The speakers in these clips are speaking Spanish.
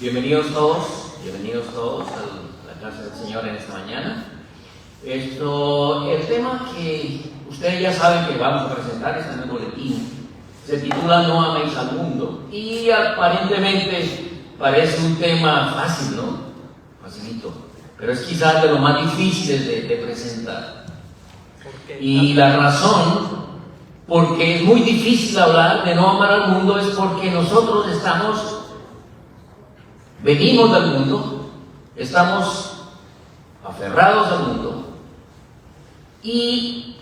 Bienvenidos todos a la casa del Señor en esta mañana. El tema que ustedes ya saben que vamos a presentar está en el boletín. Se titula No améis al mundo. Y aparentemente parece un tema fácil, ¿no? Facilito. Pero es quizás de lo más difícil de presentar. Y la razón porque es muy difícil hablar de no amar al mundo es porque nosotros venimos del mundo, estamos aferrados al mundo y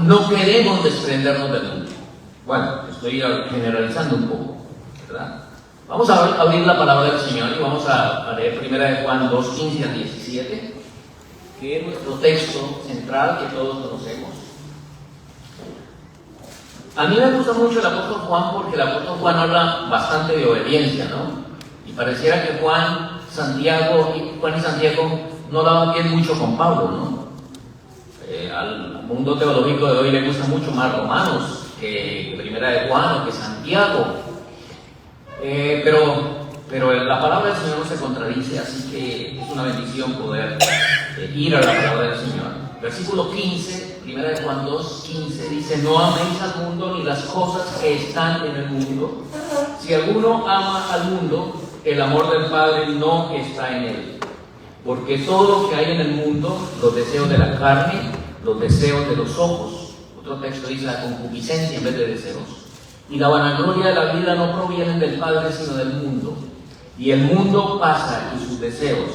no queremos desprendernos del mundo. Bueno, estoy generalizando un poco, ¿verdad? Vamos a abrir la palabra del Señor y vamos a leer 1 Juan 2, 15 al 17, que es nuestro texto central que todos conocemos. A mí me gusta mucho el apóstol Juan porque el apóstol Juan habla bastante de obediencia, ¿no? Y pareciera que Juan y Santiago no daban bien mucho con Pablo, ¿no? Al mundo teológico de hoy le gusta mucho más Romanos que Primera de Juan o que Santiago. Pero la palabra del Señor no se contradice, así que es una bendición poder ir a la palabra del Señor. Versículo 15, 1 de Juan 2, 15, dice: No améis al mundo ni las cosas que están en el mundo. Si alguno ama al mundo, el amor del Padre no está en él. Porque todo lo que hay en el mundo, los deseos de la carne, los deseos de los ojos, otro texto dice la concupiscencia en vez de deseos, y la vanagloria de la vida no provienen del Padre sino del mundo. Y el mundo pasa y sus deseos,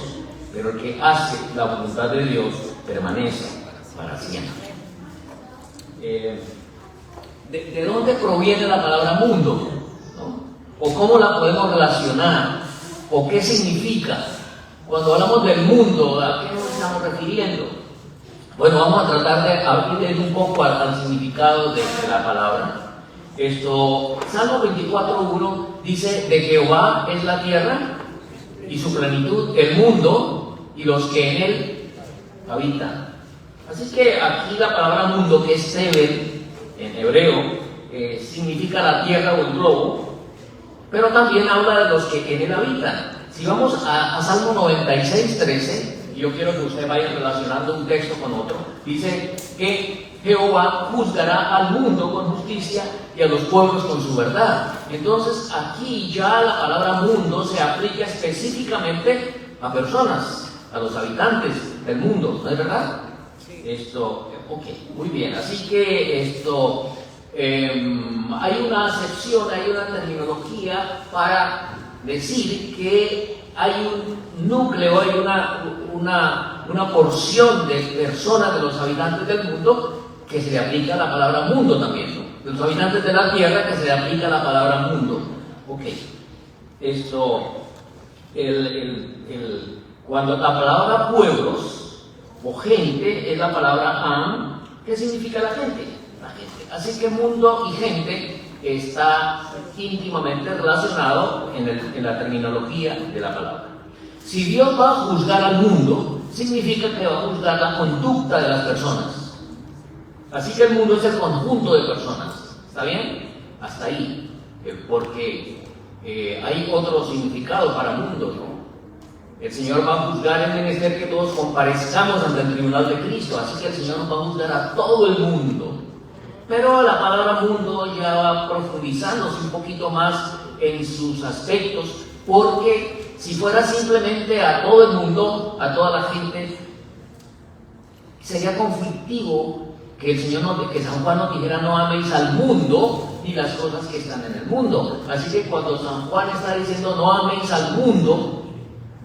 pero el que hace la voluntad de Dios permanece para siempre. ¿De dónde proviene la palabra mundo? ¿No? ¿O cómo la podemos relacionar? ¿O qué significa? Cuando hablamos del mundo, ¿a qué nos estamos refiriendo? Bueno, vamos a tratar de abrir un poco al significado de la palabra. Salmo 24:1 dice: de Jehová es la tierra y su plenitud, el mundo y los que en él habitan. Así que aquí la palabra mundo, que es tevel en hebreo, significa la tierra o el globo, pero también habla de los que en él habitan. Si vamos a Salmo 96:13, yo quiero que usted vaya relacionando un texto con otro, dice que Jehová juzgará al mundo con justicia y a los pueblos con su verdad. Entonces aquí ya la palabra mundo se aplica específicamente a personas, a los habitantes del mundo, ¿no es verdad? Ok, muy bien. Así que hay una acepción, hay una terminología para decir que hay un núcleo, hay una porción de personas, de los habitantes del mundo, que se le aplica la palabra mundo también, ¿no? De los habitantes de la tierra, que se le aplica la palabra mundo. Ok, cuando la palabra pueblos o gente es la palabra am, ¿qué significa la gente? La gente. Así que mundo y gente está íntimamente relacionado en la terminología de la palabra. Si Dios va a juzgar al mundo, significa que va a juzgar la conducta de las personas. Así que el mundo es el conjunto de personas. ¿Está bien? Hasta ahí. Porque hay otro significado para mundo, ¿no? El Señor va a juzgar, es menester que todos comparezcamos ante el tribunal de Cristo. Así que el Señor nos va a juzgar a todo el mundo. Pero la palabra mundo ya va profundizándose un poquito más en sus aspectos, porque si fuera simplemente a todo el mundo, a toda la gente, sería conflictivo que que San Juan nos dijera: no améis al mundo ni las cosas que están en el mundo. Así que cuando San Juan está diciendo no améis al mundo,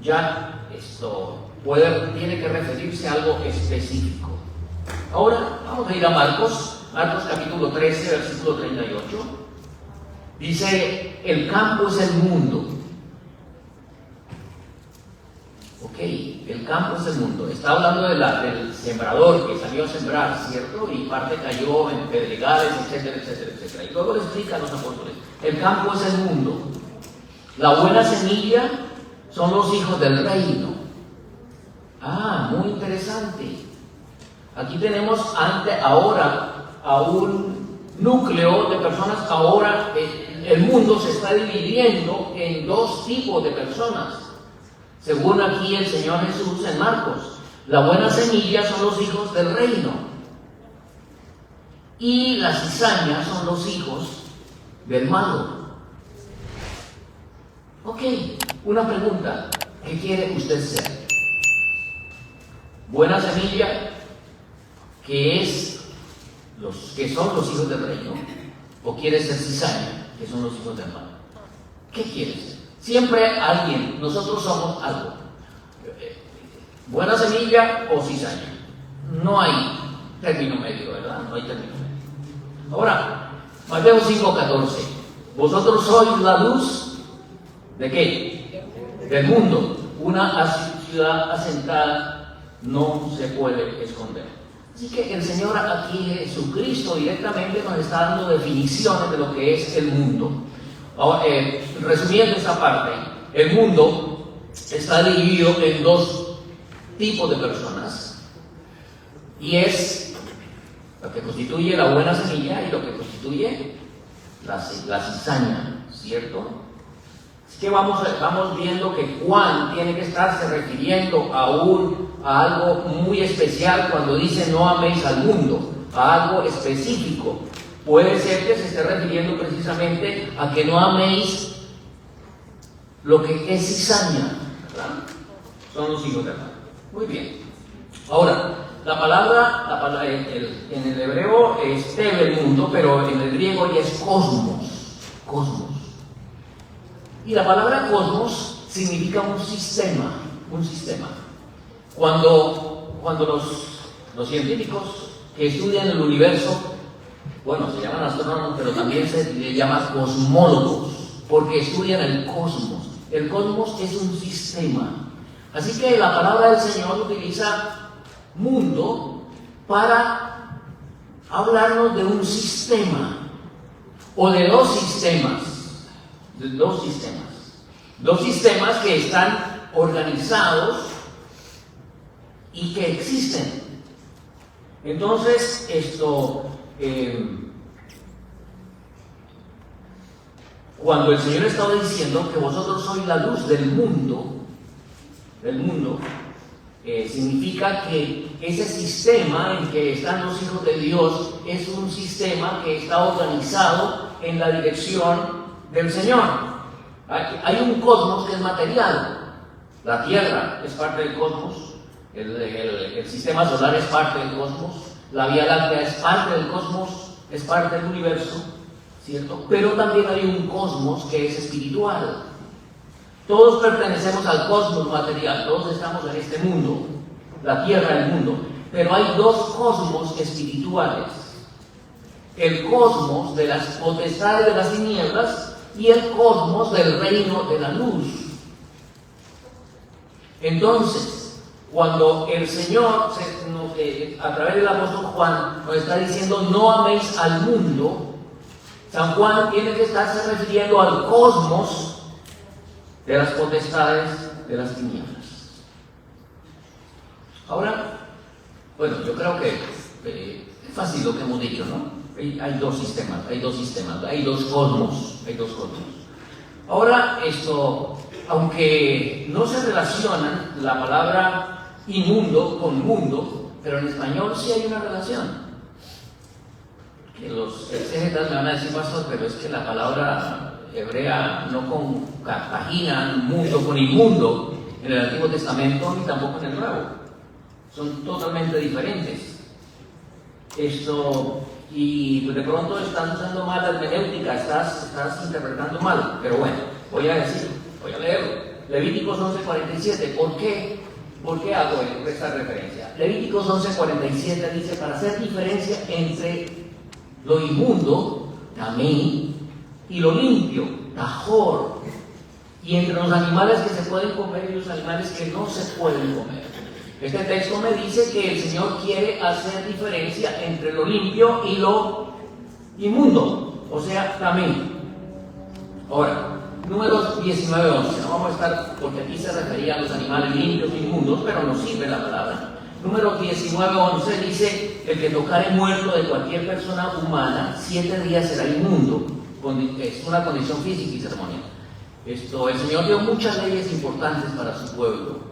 ya tiene que referirse a algo específico. Ahora vamos a ir a Marcos capítulo 13, versículo 38. Dice: el campo es el mundo. Ok, el campo es el mundo. Está hablando del sembrador que salió a sembrar, ¿cierto? Y parte cayó en pedregales, etcétera, etcétera, etcétera. Y luego le explican los apóstoles: el campo es el mundo. La buena semilla son los hijos del reino. Ah, muy interesante. Aquí tenemos ahora a un núcleo de personas. Ahora el mundo se está dividiendo en dos tipos de personas. Según aquí el Señor Jesús en Marcos, la buena semilla son los hijos del reino y las cizañas son los hijos del malo. Ok, una pregunta, ¿qué quiere usted ser? ¿Buena semilla, que son los hijos del reino? ¿O quiere ser cizaña, que son los hijos del mal? ¿Qué quiere ser? Siempre alguien, nosotros somos algo. Buena semilla o cizaña. No hay término medio, ¿verdad? No hay término medio. Ahora, Mateo 5:14. Vosotros sois la luz ¿de qué? Del mundo. Una ciudad asentada no se puede esconder. Así que el Señor aquí, Jesucristo, directamente nos está dando definiciones de lo que es el mundo. Ahora, resumiendo esa parte, el mundo está dividido en dos tipos de personas, y es lo que constituye la buena semilla y lo que constituye la cizaña, ¿cierto? Así que vamos viendo que Juan tiene que estarse refiriendo a algo muy especial cuando dice no améis al mundo, a algo específico. Puede ser que se esté refiriendo precisamente a que no améis lo que es cizaña, ¿verdad? Son los hijos de Adán. Muy bien. Ahora, la palabra en el hebreo es tebe, el mundo, pero en el griego ya es cosmos. Y la palabra cosmos significa un sistema. Cuando los científicos que estudian el universo, bueno, se llaman astrónomos, pero también se les llama cosmólogos, porque estudian el cosmos. El cosmos es un sistema. Así que la palabra del Señor utiliza mundo para hablarnos de un sistema, o de dos sistemas. Dos sistemas que están organizados y que existen. Entonces, cuando el Señor estaba diciendo que vosotros sois la luz del mundo, significa que ese sistema en que están los hijos de Dios es un sistema que está organizado en la dirección del Señor. Hay un cosmos que es material. La Tierra es parte del cosmos, el sistema solar es parte del cosmos, la Vía Láctea es parte del cosmos, es parte del universo, ¿cierto? Pero también hay un cosmos que es espiritual. Todos pertenecemos al cosmos material, todos estamos en este mundo, la Tierra, el mundo, pero hay dos cosmos espirituales: el cosmos de las potestades de las tinieblas y el cosmos del reino de la luz. Entonces, cuando el Señor, a través del apóstol Juan, nos está diciendo no améis al mundo, San Juan tiene que estarse refiriendo al cosmos de las potestades de las tinieblas. Ahora, bueno, yo creo que es fácil lo que hemos dicho, ¿no? Hay dos sistemas, hay dos cosmos. Ahora, aunque no se relacionan la palabra inmundo con mundo, pero en español sí hay una relación. Que los exégetas me van a decir, pastor, pero es que la palabra hebrea no compagina mundo con inmundo en el Antiguo Testamento ni tampoco en el Nuevo. Son totalmente diferentes. Y de pronto estás usando mal la hermenéutica, estás interpretando mal. Pero bueno, voy a leerlo. Levíticos 11:47. ¿Por qué hago esta referencia? Levíticos 11:47 dice: para hacer diferencia entre lo inmundo, tamé, y lo limpio, tajor, y entre los animales que se pueden comer y los animales que no se pueden comer. Este texto me dice que el Señor quiere hacer diferencia entre lo limpio y lo inmundo, o sea, también. Ahora, Números 19:11, no vamos a estar, porque aquí se refería a los animales limpios e inmundos, pero nos sirve la palabra. Números 19:11 dice: el que tocare muerto de cualquier persona humana, 7 días será inmundo, es una condición física y ceremonial. El Señor dio muchas leyes importantes para su pueblo,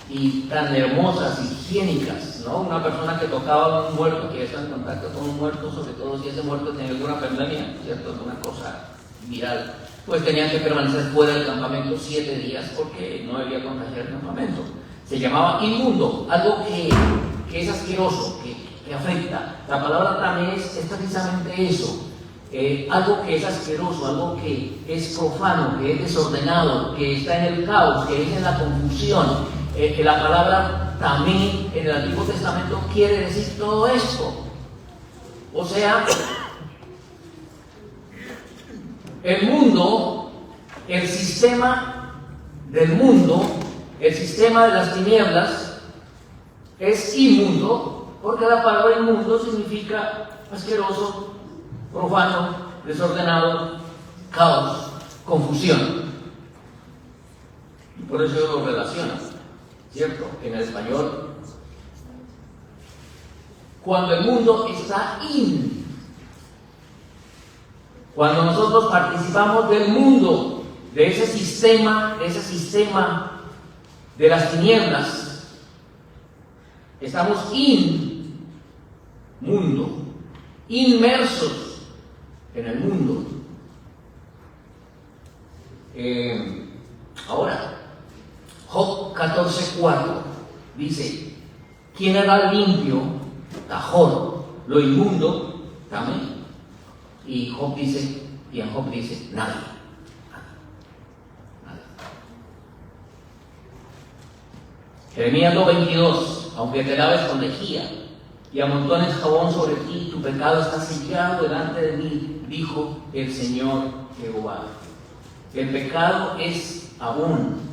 y tan hermosas, higiénicas, ¿no? Una persona que tocaba a un muerto, que está en contacto con un muerto, sobre todo si ese muerto tenía alguna pandemia, ¿cierto? Alguna cosa viral, pues tenían que permanecer fuera del campamento 7 días porque no debía contagiar el campamento. Se llamaba inmundo, algo que es asqueroso, que afecta. La palabra también es precisamente eso, algo que es asqueroso, algo que es profano, que es desordenado, que está en el caos, que es en la confusión. La palabra también en el Antiguo Testamento quiere decir todo esto. O sea, el mundo, el sistema del mundo, el sistema de las tinieblas es inmundo, porque la palabra inmundo significa asqueroso, profano, desordenado, caos, confusión. Y por eso yo lo relaciono. ¿Cierto? En el español, cuando el mundo está in, cuando nosotros participamos del mundo, de ese sistema de las tinieblas, estamos mundo, inmersos en el mundo. Ahora, Job 14:4 dice: ¿quién hará limpio, tajor, lo inmundo? También. Y en Job dice, nadie. Jeremías 2:22: aunque te laves con lejía y amontones jabón sobre ti, tu pecado está sellado delante de mí, dijo el Señor Jehová. El pecado es abón.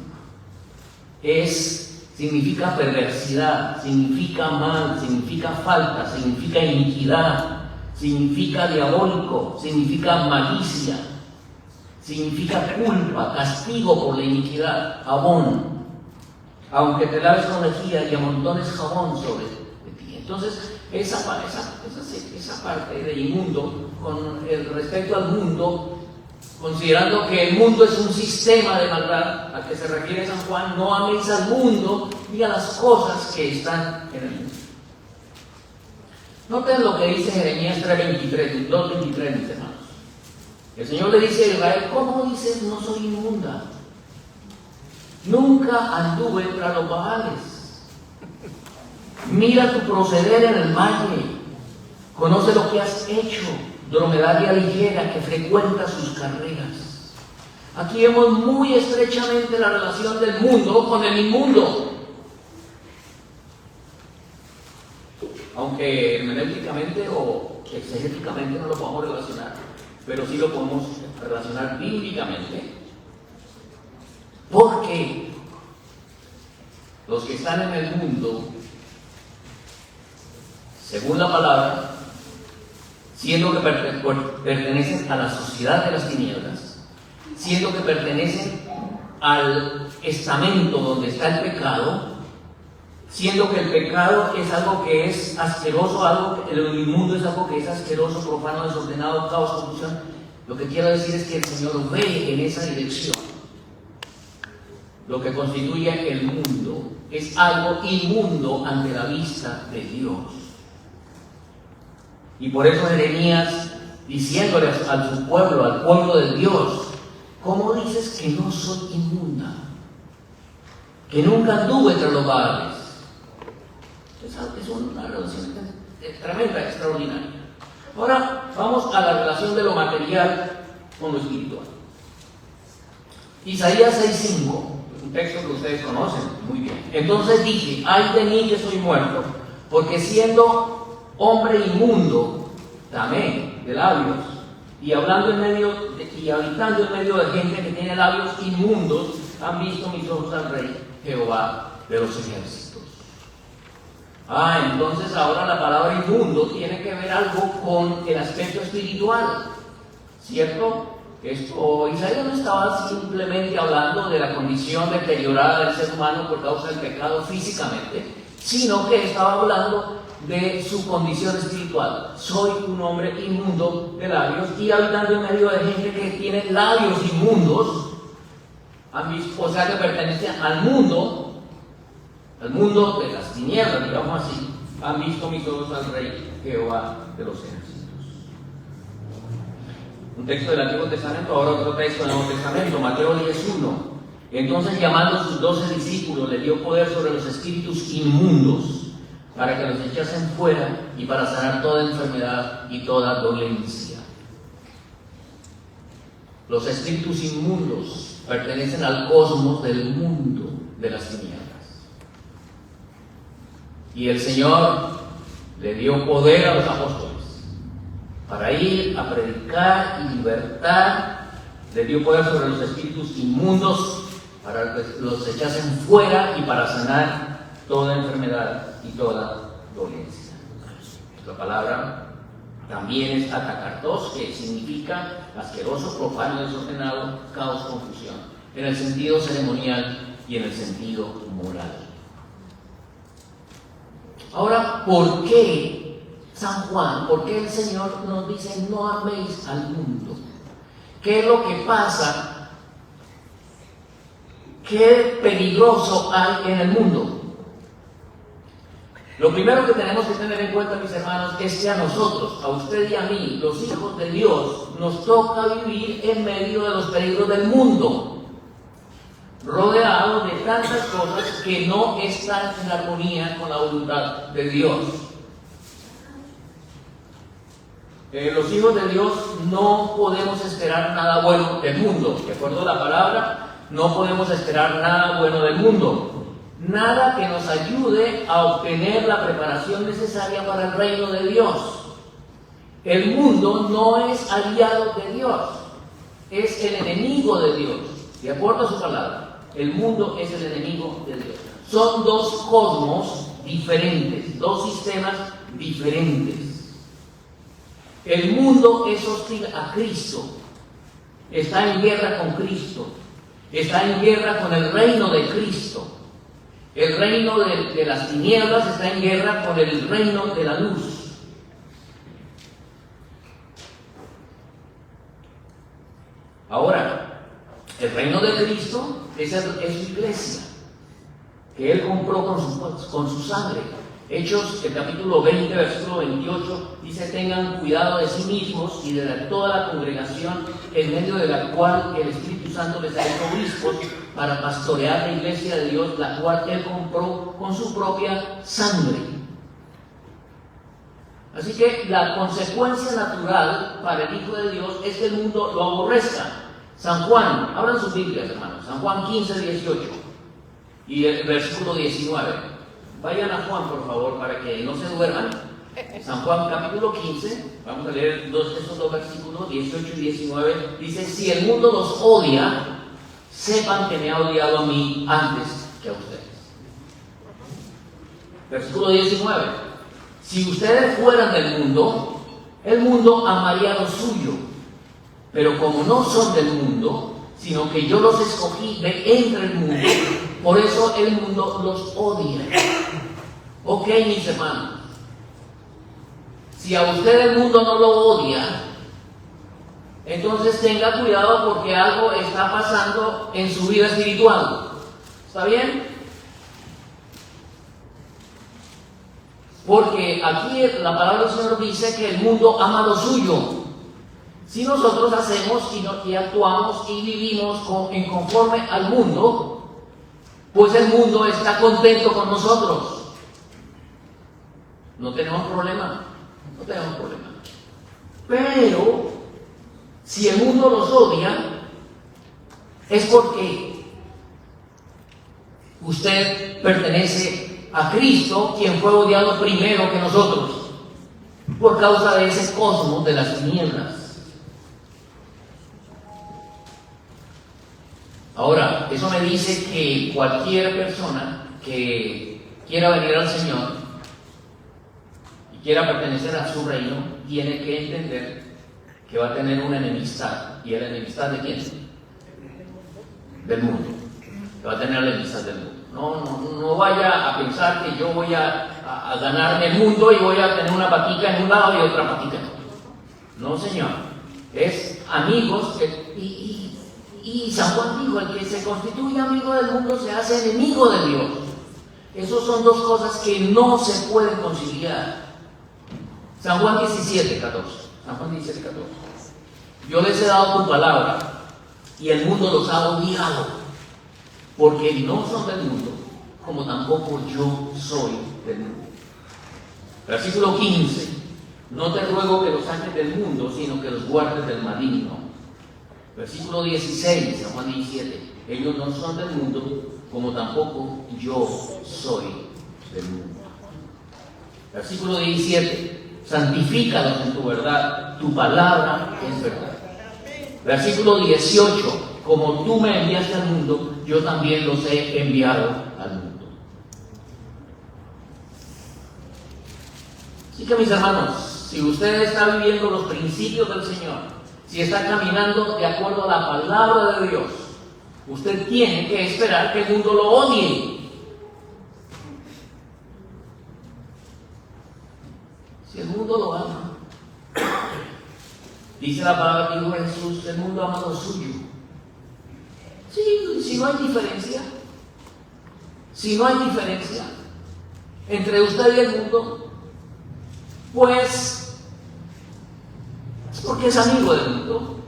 Significa perversidad, significa mal, significa falta, significa iniquidad, significa diabólico, significa malicia, significa culpa, castigo por la iniquidad, abón. Aunque te laves con lejía y amontones jabón sobre ti. Entonces, esa parte de inmundo, con respecto al mundo, considerando que el mundo es un sistema de maldad al que se refiere San Juan, no améis al mundo ni a las cosas que están en el mundo. Noten lo que dice Jeremías 2:23, mis hermanos. El Señor le dice a Israel: ¿cómo dices no soy inmunda? Nunca anduve tras los Baales. Mira tu proceder en el valle, conoce lo que has hecho, dromedaria ligera que frecuenta sus carreras. Aquí vemos muy estrechamente la relación del mundo con el inmundo. Aunque hermenéuticamente o exegéticamente no lo podemos relacionar, pero sí lo podemos relacionar bíblicamente. Porque los que están en el mundo, según la palabra, siendo que pertenecen a la sociedad de las tinieblas, siendo que pertenecen al estamento donde está el pecado, siendo que el pecado es algo que es asqueroso, el inmundo es algo que es asqueroso, profano, desordenado, caos, confusión, lo que quiero decir es que el Señor ve en esa dirección. Lo que constituye el mundo es algo inmundo ante la vista de Dios. Y por eso Jeremías, diciéndole a su pueblo, al pueblo de Dios: ¿cómo dices que no soy inmunda? Que nunca anduve entre los Baales. Es una relación tremenda, extraordinaria. Ahora vamos a la relación de lo material con lo espiritual. Isaías 6:5, un texto que ustedes conocen muy bien. Entonces dije: ay de mí que soy muerto, porque siendo hombre inmundo, tamé de labios, y habitando en medio de gente que tiene labios inmundos, han visto mis ojos al Rey, Jehová de los ejércitos. Entonces ahora la palabra inmundo tiene que ver algo con el aspecto espiritual, ¿cierto? Isaías no estaba simplemente hablando de la condición deteriorada del ser humano por causa del pecado físicamente, sino que estaba hablando de su condición espiritual. Soy un hombre inmundo de labios y habitando en medio de gente que tiene labios inmundos, o sea que pertenecen al mundo de las tinieblas, digamos así. Han visto mis ojos al Rey Jehová de los ejércitos. Un texto del Antiguo Testamento, ahora otro texto del Nuevo Testamento, Mateo 10:1. Entonces, llamando a sus 12 discípulos, le dio poder sobre los espíritus inmundos para que los echasen fuera y para sanar toda enfermedad y toda dolencia. Los espíritus inmundos pertenecen al cosmos del mundo de las tinieblas. Y el Señor le dio poder a los apóstoles para ir a predicar y libertar. Le dio poder sobre los espíritus inmundos para que los echasen fuera y para sanar toda enfermedad y toda dolencia. La palabra también es atacartos, que significa asqueroso, profano, desordenado, caos, confusión, en el sentido ceremonial y en el sentido moral. Ahora, ¿por qué San Juan, por qué el Señor nos dice no améis al mundo? ¿Qué es lo que pasa? ¿Qué peligroso hay en el mundo? Lo primero que tenemos que tener en cuenta, mis hermanos, es que a nosotros, a usted y a mí, los hijos de Dios, nos toca vivir en medio de los peligros del mundo, rodeados de tantas cosas que no están en armonía con la voluntad de Dios. Los hijos de Dios no podemos esperar nada bueno del mundo. De acuerdo a la palabra, no podemos esperar nada bueno del mundo. Nada que nos ayude a obtener la preparación necesaria para el reino de Dios. El mundo no es aliado de Dios, es el enemigo de Dios. De acuerdo a su palabra, el mundo es el enemigo de Dios. Son dos cosmos diferentes, dos sistemas diferentes. El mundo es hostil a Cristo, está en guerra con Cristo, está en guerra con el reino de Cristo. El reino de las tinieblas está en guerra con el reino de la luz. Ahora, el reino de Cristo es su iglesia, que Él compró con su sangre. Hechos, el capítulo 20, versículo 28, dice: tengan cuidado de sí mismos y de toda la congregación en medio de la cual el Espíritu Santo les ha hecho obispos para pastorear la iglesia de Dios, la cual Él compró con su propia sangre. Así que la consecuencia natural para el Hijo de Dios es que el mundo lo aborrezca. San Juan, abran sus Biblias, hermanos, San Juan 15, 18 y el versículo 19. Vayan a Juan, por favor, para que no se duerman. San Juan capítulo 15, vamos a leer esos dos versículos, 18 y 19. Dice: si el mundo los odia, sepan que me ha odiado a mí antes que a ustedes. Versículo 19. Si ustedes fueran del mundo, el mundo amaría lo suyo. Pero como no son del mundo, sino que yo los escogí de entre el mundo, por eso el mundo los odia. Ok, mis hermanos, si a usted el mundo no lo odia, entonces tenga cuidado porque algo está pasando en su vida espiritual. ¿Está bien? Porque aquí la palabra del Señor dice que el mundo ama lo suyo. Si nosotros hacemos y actuamos y vivimos en conforme al mundo, pues el mundo está contento con nosotros. No tenemos problema, no tenemos problema. Pero si el mundo los odia, es porque usted pertenece a Cristo, quien fue odiado primero que nosotros, por causa de ese cosmos de las tinieblas. Ahora, eso me dice que cualquier persona que quiera venir al Señor y quiera pertenecer a su reino, tiene que entender que va a tener una enemistad. ¿Y la enemistad de quién? Del mundo. Que va a tener la enemistad del mundo. No vaya a pensar que yo voy a ganarme el mundo y voy a tener una patica en un lado y otra patica en otro. No, señor. Es amigos y San Juan dijo, el que se constituye amigo del mundo se hace enemigo de Dios. Esas son dos cosas que no se pueden conciliar. San Juan 17, 14. San Juan 17, 14. Yo les he dado tu palabra y el mundo los ha odiado, porque no son del mundo, como tampoco yo soy del mundo. Versículo 15. No te ruego que los saques del mundo, sino que los guardes del maligno. Versículo 16, San Juan 17. Ellos no son del mundo, como tampoco yo soy del mundo. Versículo 17. Santifícalos en tu verdad, tu palabra es verdad. Versículo 18. Como tú me enviaste al mundo, yo también los he enviado al mundo. Así que, mis hermanos, si usted está viviendo los principios del Señor, si está caminando de acuerdo a la palabra de Dios, usted tiene que esperar que el mundo lo odie. Si el mundo lo ama, dice la palabra que dijo Jesús, el mundo ama lo suyo. Sí, si no hay diferencia entre usted y el mundo, pues es porque es amigo del mundo,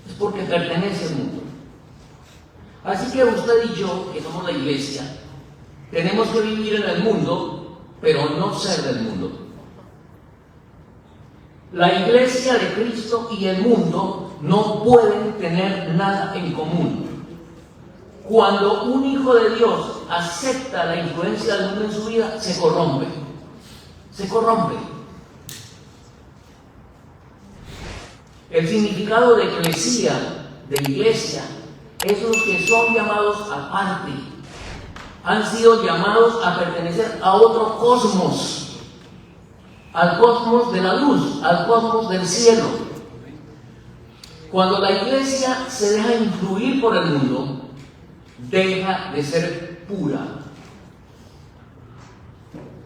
es porque pertenece al mundo. Así que usted y yo, que somos la iglesia, tenemos que vivir en el mundo, pero no ser del mundo. La iglesia de Cristo y el mundo no pueden tener nada en común. Cuando un hijo de Dios acepta la influencia del mundo en su vida, se corrompe. Se corrompe. El significado de eclesía, de iglesia, es los que son llamados aparte. Han sido llamados a pertenecer a otro cosmos, al cosmos de la luz, al cosmos del cielo. Cuando la iglesia se deja influir por el mundo, deja de ser pura.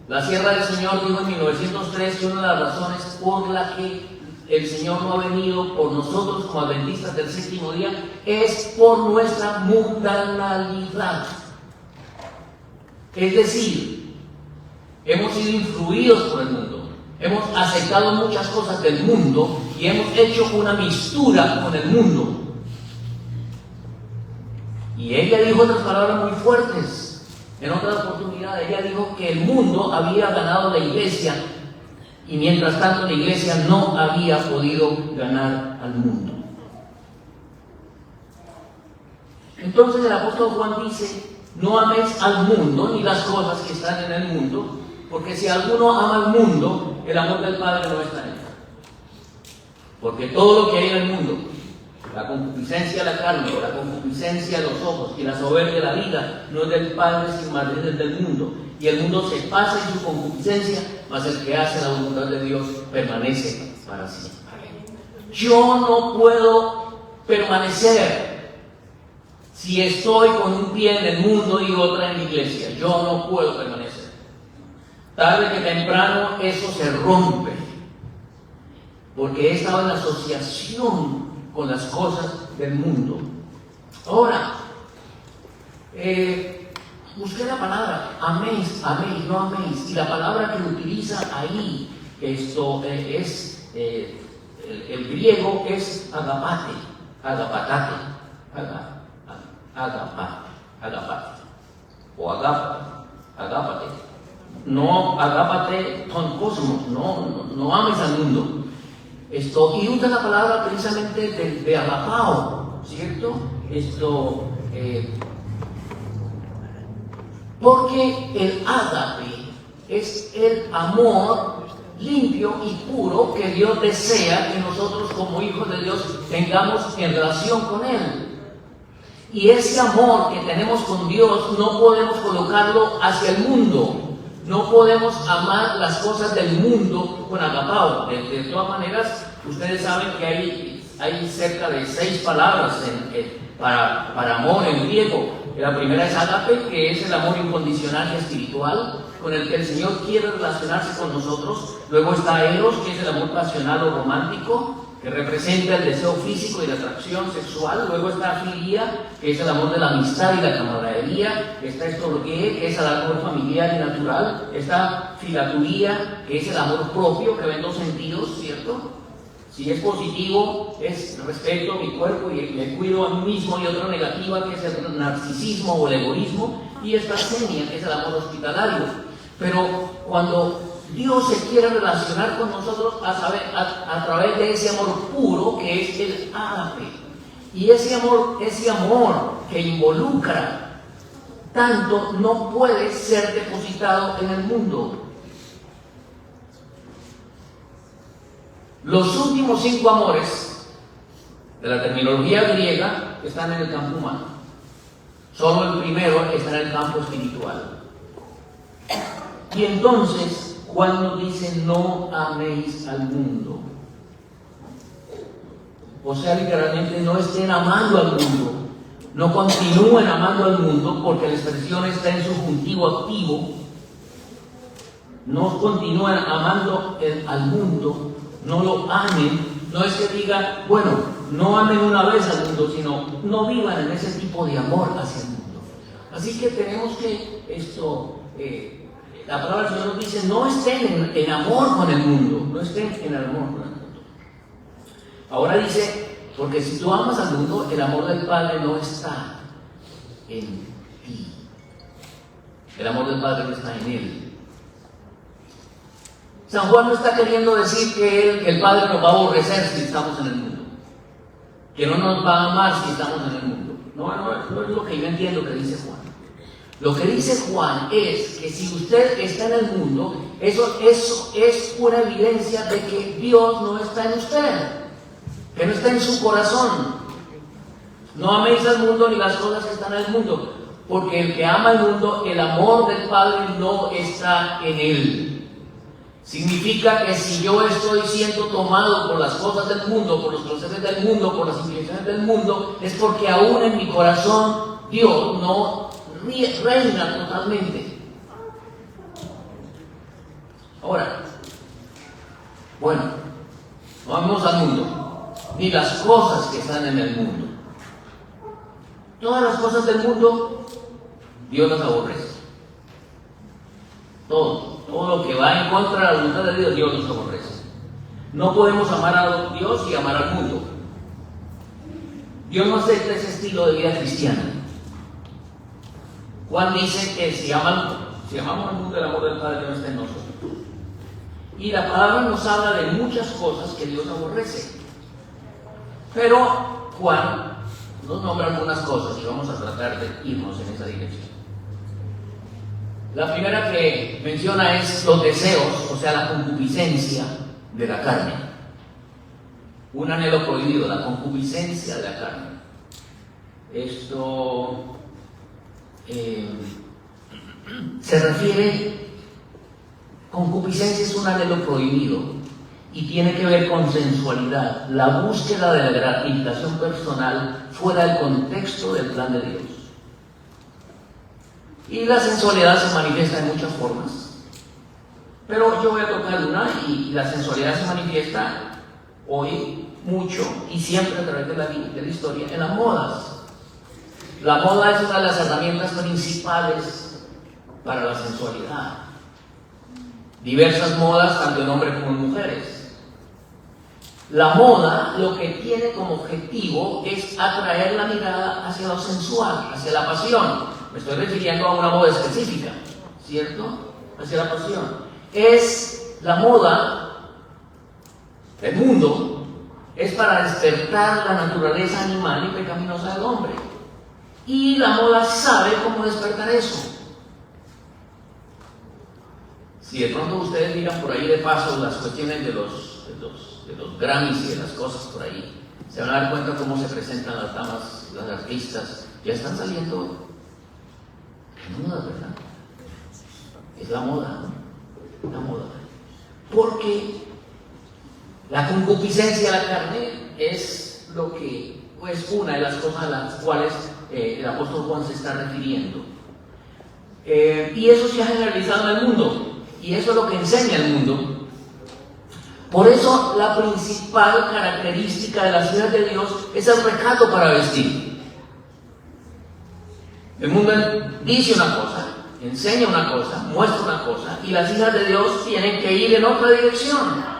La Sierra del Señor dijo en 1903 que una de las razones por la que el Señor no ha venido por nosotros como adventistas del séptimo día es por nuestra mundanalidad. Es decir, hemos sido influidos por el mundo, hemos aceptado muchas cosas del mundo y hemos hecho una mistura con el mundo. Y ella dijo otras palabras muy fuertes. En otra oportunidad ella dijo que el mundo había ganado la iglesia y mientras tanto la iglesia no había podido ganar al mundo. Entonces el apóstol Juan dice, no améis al mundo ni las cosas que están en el mundo, porque si alguno ama al mundo, el amor del Padre no está en él. Porque todo lo que hay en el mundo, la concupiscencia de la carne, la concupiscencia de los ojos y la soberbia de la vida, no es del Padre, sino más bien es del mundo. Y el mundo se pasa en su concupiscencia, mas el que hace la voluntad de Dios permanece para siempre. Yo no puedo permanecer si estoy con un pie en el mundo y otra en la iglesia. Yo no puedo permanecer. Tarde que temprano eso se rompe, porque he estado en asociación con las cosas del mundo. Ahora, busqué la palabra, améis, améis, no améis, y la palabra que utiliza ahí, esto es, el griego es agapate, agapatate, agapate, o agápate. No agápate con cosmos, no ames al mundo. Y usa la palabra precisamente de agapao, ¿cierto? Porque el ágape es el amor limpio y puro que Dios desea que nosotros como hijos de Dios tengamos en relación con Él. Y ese amor que tenemos con Dios no podemos colocarlo hacia el mundo. No podemos amar las cosas del mundo con agapao. De todas maneras, ustedes saben que hay cerca de 6 palabras para amor en griego. La primera es ágape, que es el amor incondicional y espiritual, con el que el Señor quiere relacionarse con nosotros. Luego está eros, que es el amor pasional o romántico, que representa el deseo físico y la atracción sexual. Luego está filia, que es el amor de la amistad y la camaradería. Está estorgué, que es el amor familiar y natural. Está filaturía, que es el amor propio, que ve en dos sentidos, ¿cierto? Si es positivo, es respeto a mi cuerpo y me cuido a mí mismo, y otra negativa, que es el narcisismo o el egoísmo. Y está senia, que es el amor hospitalario. Pero cuando Dios se quiere relacionar con nosotros a través de ese amor puro que es el ágape. Y ese amor que involucra tanto no puede ser depositado en el mundo. Los últimos 5 amores de la terminología griega están en el campo humano. Solo el primero está en el campo espiritual. Y entonces Juan nos dice: no améis al mundo. O sea, literalmente, no estén amando al mundo. No continúen amando al mundo, porque la expresión está en subjuntivo activo. No continúen amando al mundo, no lo amen. No es que diga, bueno, no amen una vez al mundo, sino no vivan en ese tipo de amor hacia el mundo. Así que tenemos que la palabra del Señor nos dice: no estén en amor con el mundo, no estén en amor con el mundo. Ahora dice: porque si tú amas al mundo, el amor del Padre no está en ti. El amor del Padre no está en Él. San Juan no está queriendo decir que el Padre nos va a aborrecer si estamos en el mundo, que no nos va a amar si estamos en el mundo. No es lo que yo entiendo que dice Juan. Lo que dice Juan es que si usted está en el mundo, eso es una evidencia de que Dios no está en usted, que no está en su corazón. No améis al mundo ni las cosas que están en el mundo, porque el que ama al mundo, el amor del Padre no está en él. Significa que si yo estoy siendo tomado por las cosas del mundo, por los placeres del mundo, por las inclinaciones del mundo, es porque aún en mi corazón Dios no reina totalmente. Ahora, bueno, no vamos al mundo, ni las cosas que están en el mundo. Todas las cosas del mundo, Dios las aborrece. Todo lo que va en contra de la voluntad de Dios, Dios los aborrece. No podemos amar a Dios y amar al mundo. Dios no acepta ese estilo de vida cristiana. Juan dice que si amamos al mundo, el amor del Padre no está en nosotros. Y la palabra nos habla de muchas cosas que Dios aborrece. Pero Juan nos nombra algunas cosas y vamos a tratar de irnos en esa dirección. La primera que menciona es los deseos, o sea, la concupiscencia de la carne. Un anhelo prohibido, la concupiscencia de la carne. Esto se refiere, concupiscencia es un anhelo prohibido y tiene que ver con sensualidad, la búsqueda de la gratificación personal fuera del contexto del plan de Dios. Y la sensualidad se manifiesta en muchas formas, pero yo voy a tocar una, y la sensualidad se manifiesta hoy mucho y siempre a través de la historia en las modas. La moda es una de las herramientas principales para la sensualidad. Diversas modas, tanto en hombres como en mujeres. La moda lo que tiene como objetivo es atraer la mirada hacia lo sensual, hacia la pasión. Me estoy refiriendo a una moda específica, ¿cierto? Hacia la pasión. Es la moda, el mundo, es para despertar la naturaleza animal y pecaminosa del hombre. Y la moda sabe cómo despertar eso. Si de pronto ustedes miran por ahí de paso las cuestiones de los Grammys y de las cosas por ahí, se van a dar cuenta cómo se presentan las damas, las artistas. Ya están saliendo desnudas, ¿verdad? Es la moda, ¿no? La moda. Porque la concupiscencia de la carne es lo que, pues, una de las cosas a las cuales el apóstol Juan se está refiriendo. Y eso se ha generalizado en el mundo, y eso es lo que enseña el mundo. Por eso la principal característica de las hijas de Dios es el recato para vestir. El mundo dice una cosa, enseña una cosa, muestra una cosa, y las hijas de Dios tienen que ir en otra dirección.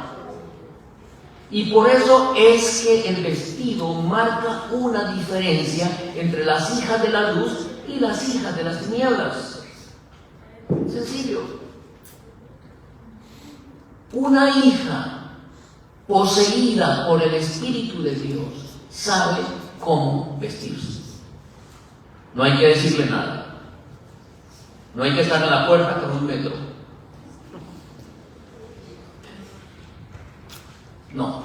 Y por eso es que el vestido marca una diferencia entre las hijas de la luz y las hijas de las tinieblas. Sencillo. Una hija poseída por el Espíritu de Dios sabe cómo vestirse. No hay que decirle nada. No hay que estar en la puerta con un metro. No,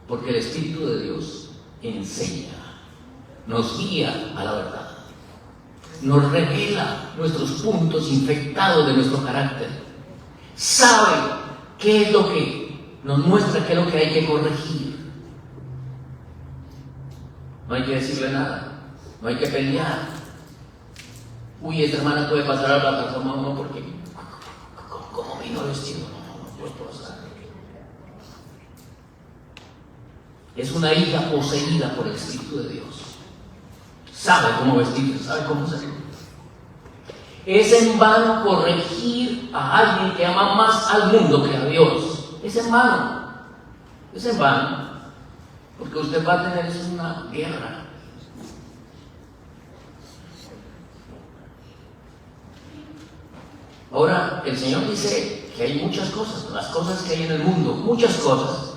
porque el Espíritu de Dios enseña, nos guía a la verdad, nos revela nuestros puntos infectados de nuestro carácter, sabe qué es lo que nos muestra, qué es lo que hay que corregir. No hay que decirle nada, no hay que pelear. Uy, esta hermana puede pasar a la plataforma, no, porque ¿cómo vino vestido? No puede pasar. Es una hija poseída por el Espíritu de Dios. Sabe cómo vestirse, sabe cómo ser. Es en vano corregir a alguien que ama más al mundo que a Dios. Es en vano. Es en vano. Porque usted va a tener una guerra. Ahora, el Señor dice que hay muchas cosas, las cosas que hay en el mundo, muchas cosas.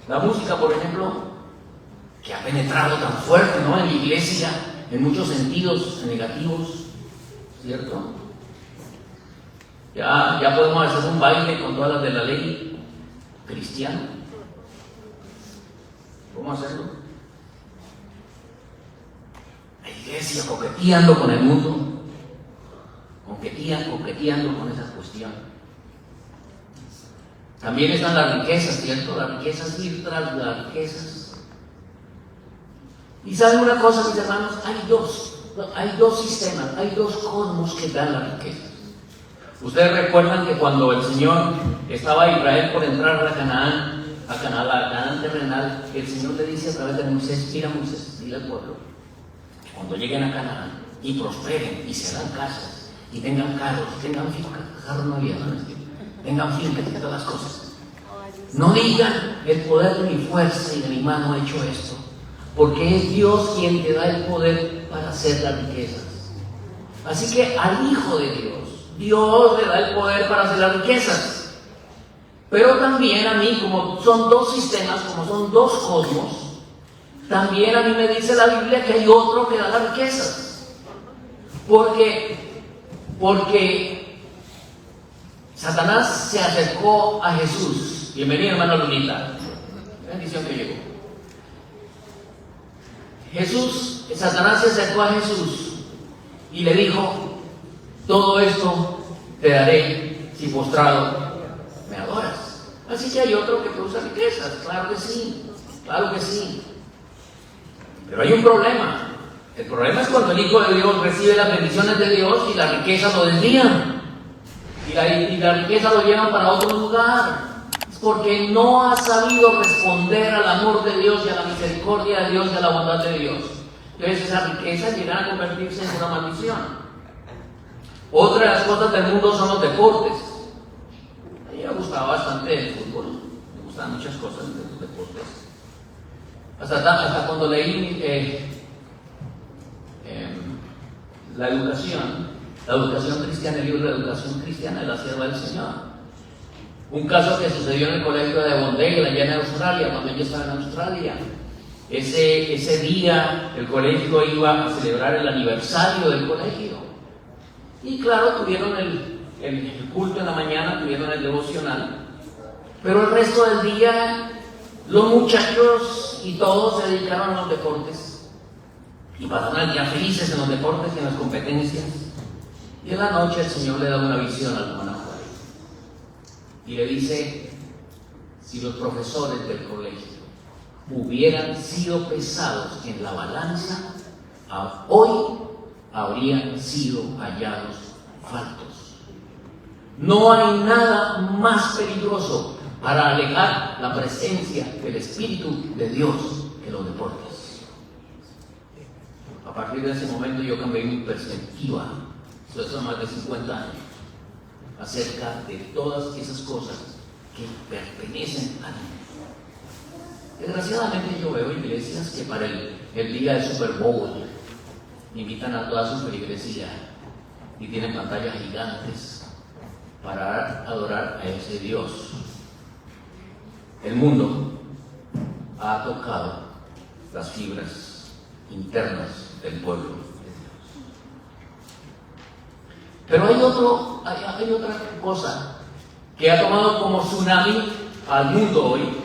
La música, por ejemplo, que ha penetrado tan fuerte, ¿no?, en la iglesia, en muchos sentidos negativos, ¿cierto? Ya podemos hacer un baile con todas las de la ley cristiana. ¿Cómo hacerlo? La iglesia coqueteando con el mundo, coqueteando con esa cuestión. También están las riquezas, ¿cierto? Las riquezas, ir tras las riquezas. Y ¿saben una cosa, mis hermanos? Hay dos sistemas, hay dos cosmos que dan las riquezas. Ustedes recuerdan que cuando el Señor estaba a Israel por entrar a Canaán terrenal, el Señor le dice a través de Moisés: mira, Moisés, dile al pueblo, cuando lleguen a Canaán y prosperen y se hagan casas y tengan carros, tengan carros no había, tengan fincas y todas las cosas, no digan el poder de mi fuerza y de mi mano ha hecho esto, porque es Dios quien te da el poder para hacer las riquezas. Así que al Hijo de Dios le da el poder para hacer las riquezas. Pero también a mí, como son dos sistemas, como son dos cosmos, también a mí me dice la Biblia que hay otro que da las riquezas. Porque Satanás se acercó a Jesús. Bienvenida, hermana Lunita. Bendición que llegó. Satanás se acercó a Jesús y le dijo: todo esto te daré si postrado me adoras. Así que hay otro que produce riquezas, claro que sí. Pero hay un problema. El problema es cuando el Hijo de Dios recibe las bendiciones de Dios y las riquezas lo desvían. Y la riqueza lo llevan para otro lugar. Es porque no ha sabido responder al amor de Dios y a la misericordia de Dios y a la bondad de Dios. Entonces esas riquezas llegan a convertirse en una maldición. Otra de las cosas del mundo son los deportes. A mí me gustaba bastante el fútbol. Me gustaban muchas cosas de los deportes. Hasta cuando leí la educación cristiana, el libro de educación cristiana de la sierva del Señor. Un caso que sucedió en el colegio de Avondale, allá en Australia, cuando yo estaba en Australia. Ese día el colegio iba a celebrar el aniversario del colegio. Y claro, tuvieron el culto en la mañana, tuvieron el devocional. Pero el resto del día, los muchachos y todos se dedicaron a los deportes. Y pasaron el día felices en los deportes y en las competencias. Y en la noche el Señor le da una visión al hermano Juan. Y le dice: si los profesores del colegio hubieran sido pesados en la balanza, hoy habrían sido hallados faltos. No hay nada más peligroso para alejar la presencia del Espíritu de Dios que los deportes. A partir de ese momento yo cambié mi perspectiva, eso hace más de 50 años, acerca de todas esas cosas que pertenecen a mí. Desgraciadamente yo veo iglesias que para el día del Super Bowl invitan a toda su feligresía y tienen pantallas gigantes para adorar a ese Dios. El mundo ha tocado las fibras internas del pueblo de Dios. Pero hay otra cosa que ha tomado como tsunami al mundo hoy,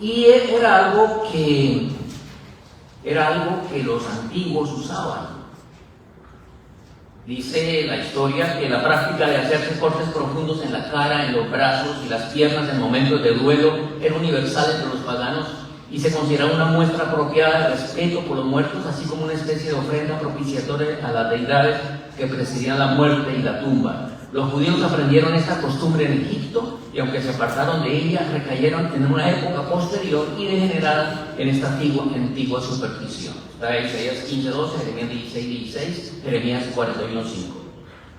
y era algo que los antiguos usaban. Dice la historia que la práctica de hacerse cortes profundos en la cara, en los brazos y las piernas en momentos de duelo era universal entre los paganos y se consideraba una muestra apropiada de respeto por los muertos, así como una especie de ofrenda propiciatoria a las deidades que presidían la muerte y la tumba. Los judíos aprendieron esta costumbre en Egipto y aunque se apartaron de ella, recayeron en una época posterior y degeneraron en esta antigua superstición. Está Isaías 15:12, Jeremías 16:16, Jeremías 41:5.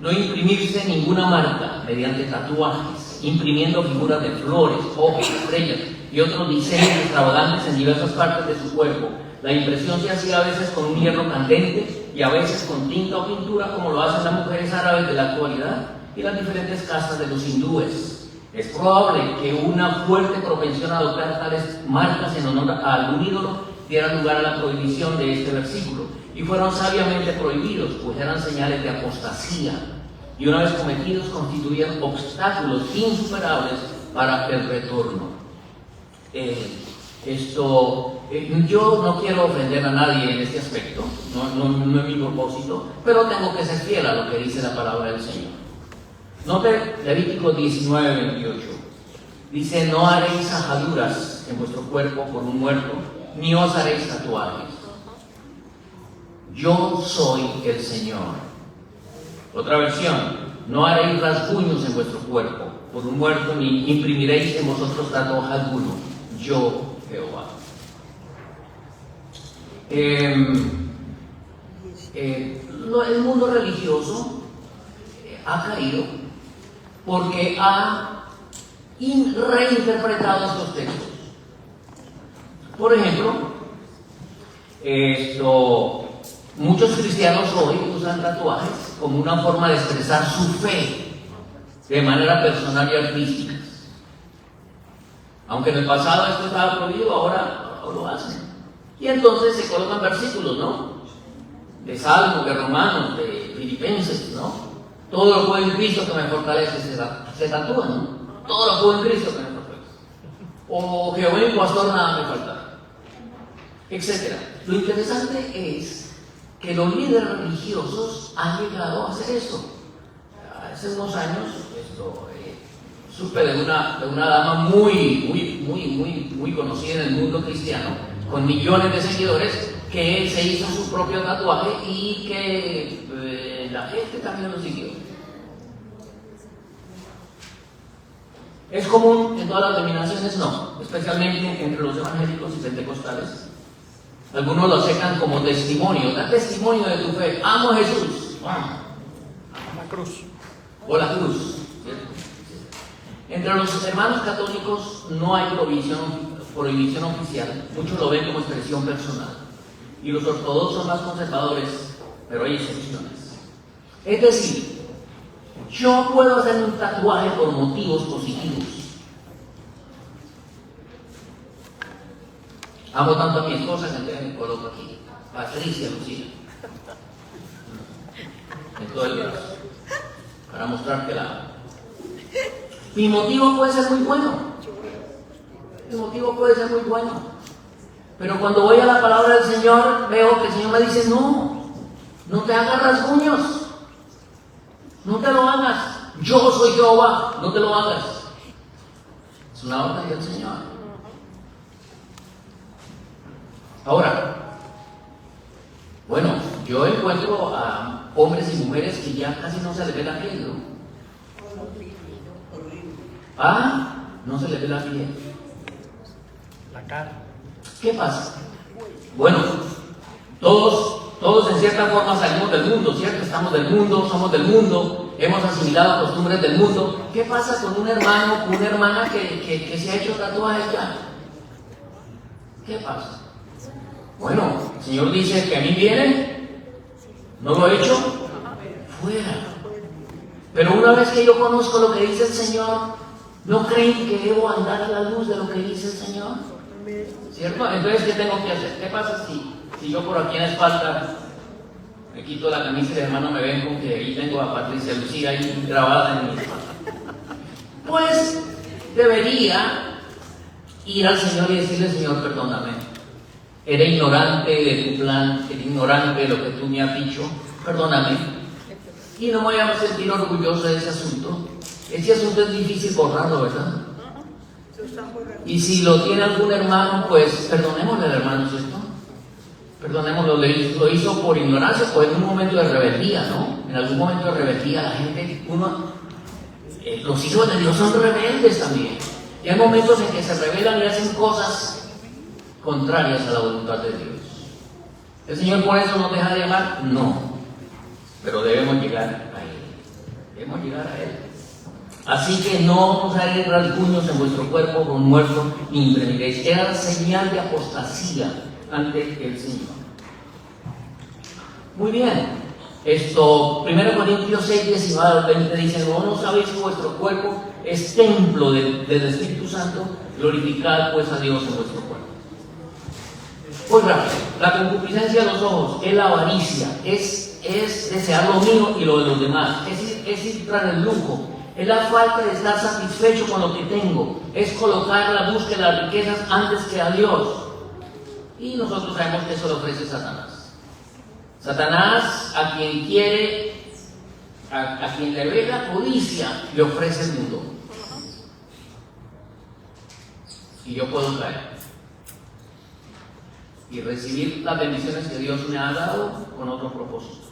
No imprimirse ninguna marca mediante tatuajes, imprimiendo figuras de flores, hojas, estrellas y otros diseños extravagantes en diversas partes de su cuerpo. La impresión se hacía a veces con un hierro candente y a veces con tinta o pintura, como lo hacen las mujeres árabes de la actualidad y las diferentes castas de los hindúes. Es probable que una fuerte propensión a adoptar tales marcas en honor a algún ídolo diera lugar a la prohibición de este versículo, y fueron sabiamente prohibidos, pues eran señales de apostasía, y una vez cometidos constituían obstáculos insuperables para el retorno. Yo no quiero ofender a nadie en este aspecto, no es mi propósito, pero tengo que ser fiel a lo que dice la palabra del Señor. Note Levítico 19:28. Dice: no haréis ajaduras en vuestro cuerpo por un muerto, ni os haréis tatuajes. Yo soy el Señor. Otra versión: no haréis rasguños en vuestro cuerpo por un muerto, ni imprimiréis en vosotros tatuaje alguno. Yo, Jehová. El mundo religioso ha caído porque ha reinterpretado estos textos. Por ejemplo, muchos cristianos hoy usan tatuajes como una forma de expresar su fe de manera personal y artística. Aunque en el pasado esto estaba prohibido, ahora lo hacen. Y entonces se colocan versículos, ¿no? De Salmos, de Romanos, de Filipenses, ¿no? Todo lo puedo en Cristo que me fortalece, se tatúan, ¿no? Todo lo puedo en Cristo que me fortalece. O Jehová mi pastor, nada me faltará, etc. Lo interesante es que los líderes religiosos han llegado a hacer eso. Hace unos años supe de una dama muy conocida en el mundo cristiano, con millones de seguidores, que se hizo su propio tatuaje y que la gente también lo siguió. ¿Es común en todas las denominaciones? No, especialmente entre los evangélicos y pentecostales. Algunos lo aceptan como testimonio, da testimonio de tu fe. Amo a Jesús. La cruz. O la cruz. Entre los hermanos católicos no hay prohibición oficial, muchos lo ven como expresión personal. Y los ortodoxos son más conservadores, pero hay excepciones. Es decir, yo puedo hacer un tatuaje por motivos positivos. Amo tanto a mi esposa que me coloco aquí, Patricia Lucía, en todo el brazo, para mostrar que la amo. Mi motivo puede ser muy bueno. Mi motivo puede ser muy bueno. Pero cuando voy a la palabra del Señor, veo que el Señor me dice: no te hagas rasguños. No te lo hagas. Yo soy Jehová. No te lo hagas. Es una orden del Señor. Ahora, bueno, yo encuentro a hombres y mujeres que ya casi no se les ve la piel, ¿no? No se les ve la piel. La cara. ¿Qué pasa? Bueno, todos en cierta forma salimos del mundo, ¿cierto? Estamos del mundo, somos del mundo, hemos asimilado costumbres del mundo. ¿Qué pasa con un hermano, con una hermana que se ha hecho tatuajes ya? ¿Qué pasa? Bueno, el Señor dice que a mí viene, no lo he hecho, fuera. Pero una vez que yo conozco lo que dice el Señor, ¿no creen que debo andar a la luz de lo que dice el Señor? ¿Cierto? Entonces, ¿qué tengo que hacer? ¿Qué pasa si yo por aquí en la espalda me quito la camisa y de hermano me ven con que ahí tengo a Patricia Lucía ahí grabada en mi espalda? Pues debería ir al Señor y decirle: Señor, perdóname. Era ignorante de tu plan, era ignorante de lo que tú me has dicho, perdóname. Y no me voy a sentir orgulloso de ese asunto. Ese asunto es difícil borrarlo, ¿verdad? Y si lo tiene algún hermano, pues perdonémosle al hermano, ¿cierto? Perdonémoslo, lo hizo por ignorancia o en un momento de rebeldía, ¿no? En algún momento de rebeldía la gente, los hijos de Dios son rebeldes también. Y hay momentos en que se rebelan y hacen cosas contrarias a la voluntad de Dios. ¿El Señor por eso nos deja de amar? No. Pero debemos llegar a Él. Debemos llegar a Él. Así que no os haré rasguños en vuestro cuerpo con muerto ni imprimiréis. Era señal de apostasía ante el Señor. Muy bien. 1 Corintios 6, 19 al 20 dice: ¿no sabéis que vuestro cuerpo es templo del Espíritu Santo? Glorificad pues a Dios en vuestro cuerpo. Muy rápido. La concupiscencia de los ojos es la avaricia, es desear lo mío y lo de los demás, es ir tras el lujo, es la falta de estar satisfecho con lo que tengo, es colocar la búsqueda de las riquezas antes que a Dios. Y nosotros sabemos que eso lo ofrece Satanás. Satanás, a quien quiere, a quien le ve la codicia, le ofrece el mundo. Y yo puedo caer y recibir las bendiciones que Dios me ha dado con otro propósito.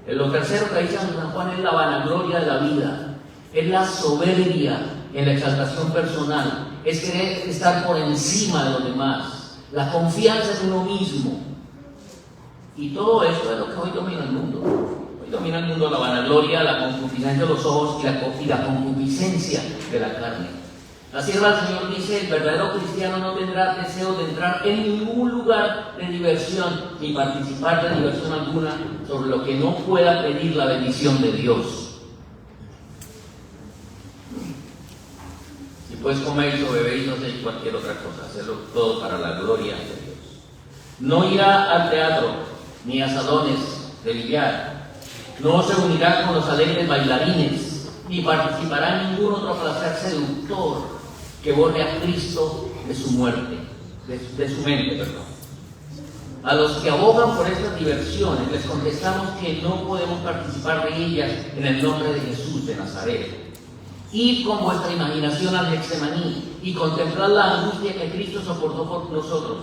Lo tercero que dice San Juan es la vanagloria de la vida, es la soberbia en la exaltación personal, es querer estar por encima de los demás, la confianza en uno mismo. Y todo esto es lo que hoy domina el mundo. Hoy domina el mundo la vanagloria, la concupiscencia de los ojos y la concupiscencia de la carne. La sierva del Señor dice: el verdadero cristiano no tendrá deseo de entrar en ningún lugar de diversión ni participar de diversión alguna sobre lo que no pueda pedir la bendición de Dios. Si puedes comer o beber y no sé cualquier otra cosa, hacerlo todo para la gloria de Dios. No irá al teatro ni a salones de billar, no se unirá con los alegres bailarines, ni participará en ningún otro placer seductor que borre a Cristo de su muerte, de su mente, perdón. A los que abogan por estas diversiones les contestamos que no podemos participar de ellas en el nombre de Jesús de Nazaret. Id con vuestra imaginación al Getsemaní y contemplad la angustia que Cristo soportó por nosotros.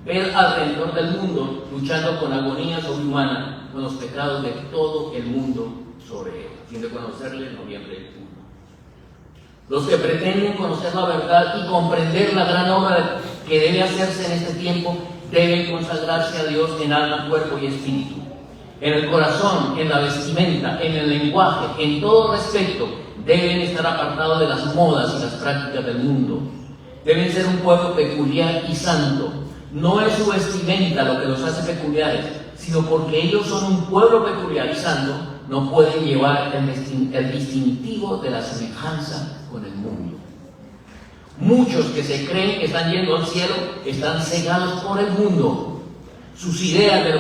Ved alrededor del mundo luchando con agonía sobrehumana con los pecados de todo el mundo sobre él. A fin de conocerle, noviembre 1. Los que pretenden conocer la verdad y comprender la gran obra que debe hacerse en este tiempo deben consagrarse a Dios en alma, cuerpo y espíritu, en el corazón, en la vestimenta, en el lenguaje, en todo respecto. Deben estar apartados de las modas y las prácticas del mundo. Deben ser un pueblo peculiar y santo. No es su vestimenta lo que los hace peculiares, sino porque ellos son un pueblo peculiar y santo, no pueden llevar el distintivo de la semejanza con el mundo. Muchos que se creen que están yendo al cielo están cegados por el mundo. Sus ideas de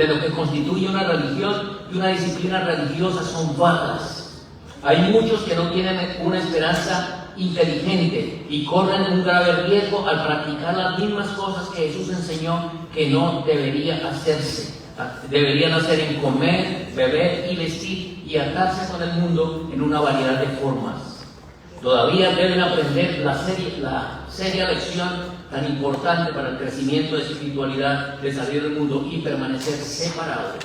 lo que constituye una religión y una disciplina religiosa son vagas. Hay muchos que no tienen una esperanza inteligente y corren un grave riesgo al practicar las mismas cosas que Jesús enseñó que no debería hacerse. Deberían hacer en comer, beber y vestir y atarse con el mundo en una variedad de formas. Todavía deben aprender la seria lección tan importante para el crecimiento de espiritualidad de salir del mundo y permanecer separados.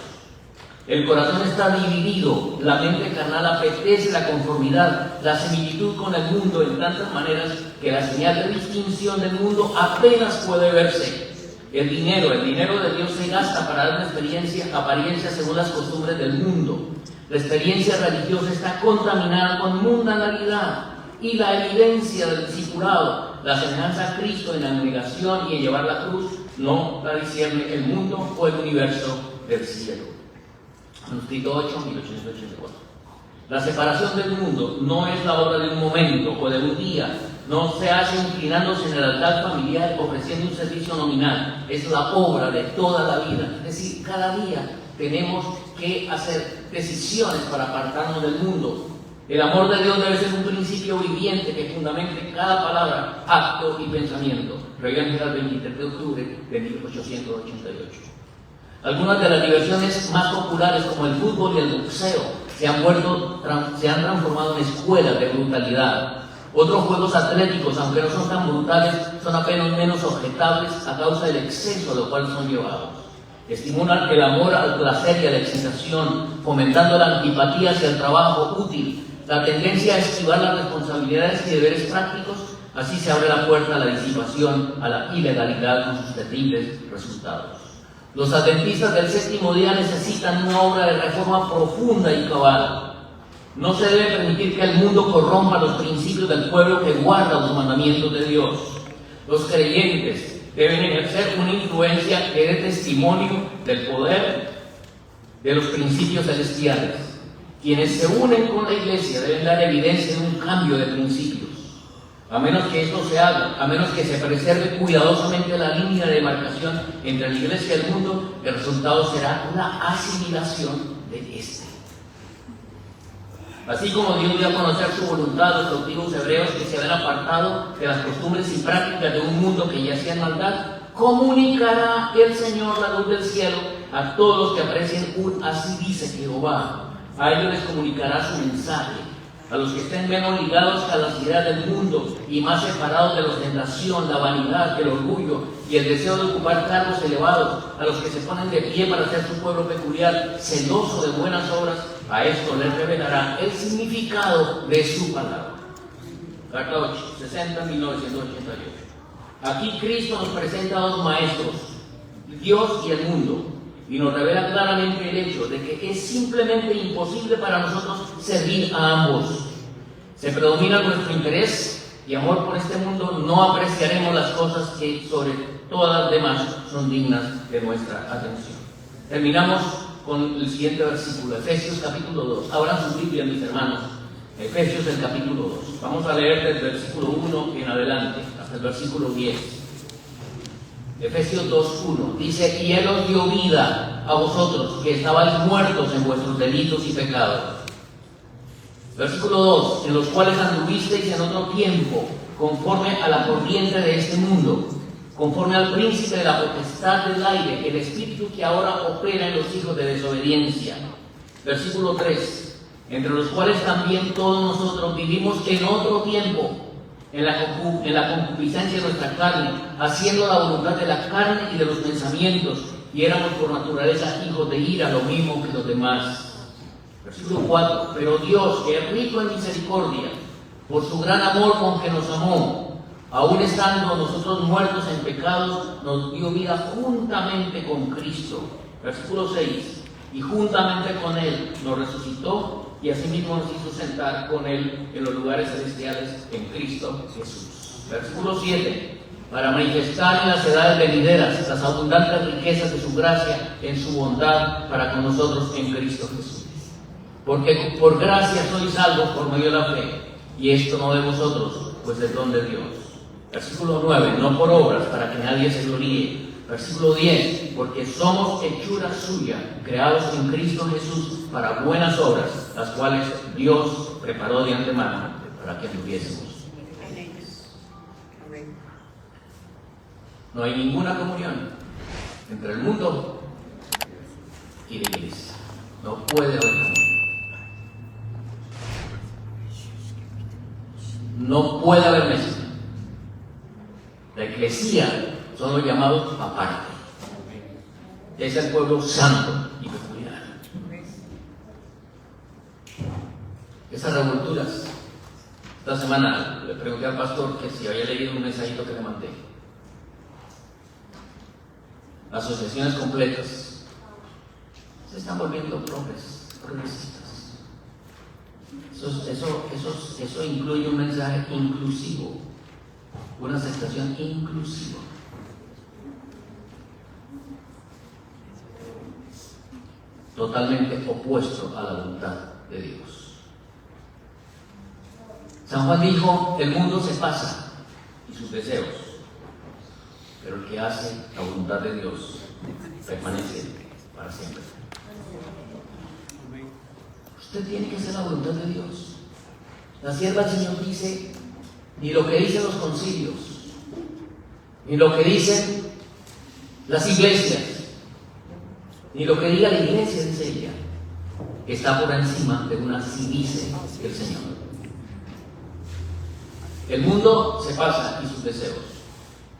El corazón está dividido, la mente carnal apetece la conformidad, la similitud con el mundo en tantas maneras que la señal de distinción del mundo apenas puede verse. El dinero de Dios se gasta para dar una apariencia según las costumbres del mundo. La experiencia religiosa está contaminada con mundanalidad y la evidencia del discipulado, la semejanza a Cristo en la abnegación y en llevar la cruz, no la discierne el mundo o el universo del cielo. Manuscrito 8, 1884. La separación del mundo no es la obra de un momento o de un día, no se hace inclinándose en el altar familiar ofreciendo un servicio nominal, es la obra de toda la vida. Es decir, cada día tenemos que hacer decisiones para apartarnos del mundo. El amor de Dios debe ser un principio viviente que fundamente cada palabra, acto y pensamiento. Revista General 23 de octubre de 1888. Algunas de las diversiones más populares, como el fútbol y el boxeo, se han transformado en escuelas de brutalidad. Otros juegos atléticos, aunque no son tan brutales, son apenas menos objetables a causa del exceso a lo cual son llevados. Estimulan el amor al placer y a la excitación, fomentando la antipatía hacia el trabajo útil, la tendencia a esquivar las responsabilidades y deberes prácticos. Así se abre la puerta a la disipación, a la ilegalidad con sus terribles resultados. Los adventistas del séptimo día necesitan una obra de reforma profunda y cabal. No se debe permitir que el mundo corrompa los principios del pueblo que guarda los mandamientos de Dios. Los creyentes deben ejercer una influencia que dé testimonio del poder de los principios celestiales. Quienes se unen con la Iglesia deben dar evidencia de un cambio de principios. A menos que esto se haga, a menos que se preserve cuidadosamente la línea de demarcación entre la Iglesia y el mundo, el resultado será una asimilación de este. Así como Dios dio a conocer su voluntad a los cautivos hebreos que se habían apartado de las costumbres y prácticas de un mundo que yacía en maldad, comunicará el Señor la luz del cielo a todos los que aprecien así dice Jehová. A ellos les comunicará su mensaje. A los que estén menos ligados a las ideas del mundo y más separados de la ostentación, la vanidad, el orgullo y el deseo de ocupar cargos elevados, a los que se ponen de pie para ser su pueblo peculiar, celoso de buenas obras, a esto les revelará el significado de su palabra. Carta 8, 60, 1988. Aquí Cristo nos presenta a dos maestros, Dios y el mundo, y nos revela claramente el hecho de que es simplemente imposible para nosotros servir a ambos. Se predomina nuestro interés y amor por este mundo, no apreciaremos las cosas que sobre todas las demás son dignas de nuestra atención. Terminamos con el siguiente versículo, Efesios capítulo 2. Abran su Biblia, mis hermanos. Efesios el capítulo 2. Vamos a leer desde el versículo 1 en adelante hasta el versículo 10. Efesios 2:1 dice: y Él os dio vida a vosotros que estabais muertos en vuestros delitos y pecados. Versículo 2: en los cuales anduvisteis en otro tiempo, conforme a la corriente de este mundo, conforme al príncipe de la potestad del aire, el espíritu que ahora opera en los hijos de desobediencia. Versículo 3: entre los cuales también todos nosotros vivimos en otro tiempo, en la concupiscencia de nuestra carne, haciendo la voluntad de la carne y de los pensamientos, y éramos por naturaleza hijos de ira, lo mismo que los demás. Versículo 4: pero Dios, que es rico en misericordia, por su gran amor con que nos amó, aun estando nosotros muertos en pecados, nos dio vida juntamente con Cristo. Versículo 6: y juntamente con Él nos resucitó, y asimismo nos hizo sentar con Él en los lugares celestiales en Cristo Jesús. Versículo 7: para manifestar en las edades venideras las abundantes riquezas de su gracia en su bondad para con nosotros en Cristo Jesús. Porque por gracia sois salvos por medio de la fe, y esto no de vosotros, pues es don de Dios. Versículo 9: no por obras, para que nadie se gloríe. Versículo 10: porque somos hechura suya, creados en Cristo Jesús para buenas obras, las cuales Dios preparó de antemano para que tuviésemos. No hay ninguna comunión entre el mundo y la Iglesia. No puede haber comunión. No puede haber mezcla. La eclesía son los llamados aparte. Es el pueblo santo y peculiar. Esas revolturas. Esta semana le pregunté al pastor que si había leído un mensajito que le mandé. Asociaciones completas se están volviendo progresistas. Eso incluye un mensaje inclusivo, una aceptación inclusiva. Totalmente opuesto a la voluntad de Dios. San Juan dijo, el mundo se pasa y sus deseos, pero el que hace la voluntad de Dios permanece para siempre. Usted tiene que hacer la voluntad de Dios. La sierva del Señor dice, ni lo que dicen los concilios, ni lo que dicen las iglesias, ni lo que diga la iglesia, dice ella, está por encima de una sí dice el Señor. El mundo se pasa y sus deseos,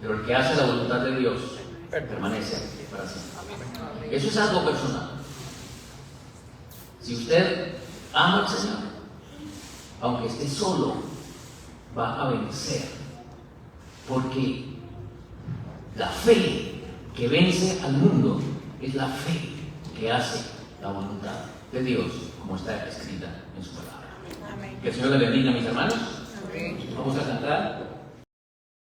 pero el que hace la voluntad de Dios permanece para siempre. Eso es algo personal. Si usted ama al Señor, aunque esté solo, va a vencer, porque la fe que vence al mundo es la fe que hace la voluntad de Dios, como está escrita en su palabra. Que el Señor le bendiga, mis hermanos. Vamos a cantar.